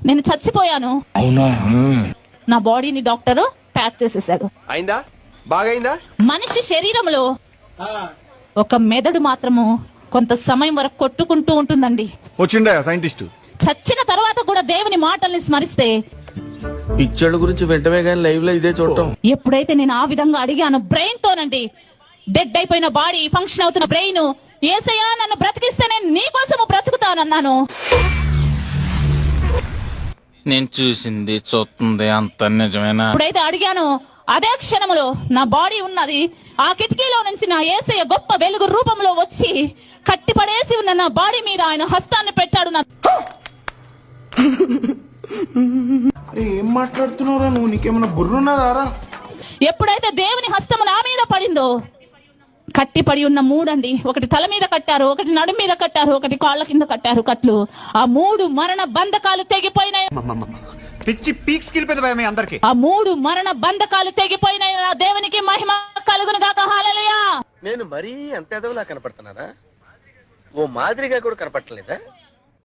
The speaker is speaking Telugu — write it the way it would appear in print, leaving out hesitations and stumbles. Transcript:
నేను చచ్చిపోయాను. అవునా? నా బాడీని డాక్టర్ ప్యాక్ చేసేసాడు. అయిందా? బాగైందా? మనిషి శరీరంలో ఒక మెదడు మాత్రము కొంత సమయం వరకు కొట్టుకుంటూ ఉంటుందండి. వచ్చిండా సైంటిస్ట్? చచ్చిన తర్వాత కూడా దేవుని మాటల్ని స్మరిస్తే, పిక్చర్ల గురించి వెంటనే కానీ లైవ్ లో ఇదే చూడటం. ఎప్పుడైతే నేను ఆ విధంగా అడిగాను బ్రెయిన్ తోనండి, డెడ్ అయిపోయిన బాడీ ఫంక్షన్ అవుతున్న బ్రెయిన్, యేసయ్యా నన్ను బ్రతికిస్తే నేను నీ కోసము బ్రతుకుతానన్నాను. నేను చూసింది చూస్తుంది అంత నిజమేనా? ఎప్పుడైతే అడిగాను అదే క్షణములో నా బాడీ ఉన్నది, ఆ కిటికీలో నుంచి నా యేసయ్య గొప్ప వెలుగు రూపంలో వచ్చి కట్టిపడేసి ఉన్న నా బాడీ మీద ఆయన హస్తాన్ని పెట్టాడు. ఏం మాట్లాడుతున్నావురా నువ్వు? నీకేమన్నా బుర్రున్నదారా? ఎప్పుడైతే దేవుని హస్తము నా మీద పడిందో, కట్టిపడి ఉన్న మూడండి, ఒకటి తల మీద కట్టారు, ఒకటి నడు మీద కట్టారు, ఒకటి కాళ్ళ కింద కట్టారు కట్లు. ఆ 3 మరణ బంధకాలు తెగిపోయినాయి. పిచ్చి పీక్స్ కిలిపోయింది మీ అందరికి. ఆ 3 మరణ బంధకాలు తెగిపోయినాయి. నా దేవునికి మహిమ కలుగును గాక. హల్లెలూయా. నేను మరీ అంత ఎదవలా కనపడుతున్నానా? ఓ మాదిరిగా కూడా కనపడలేదా?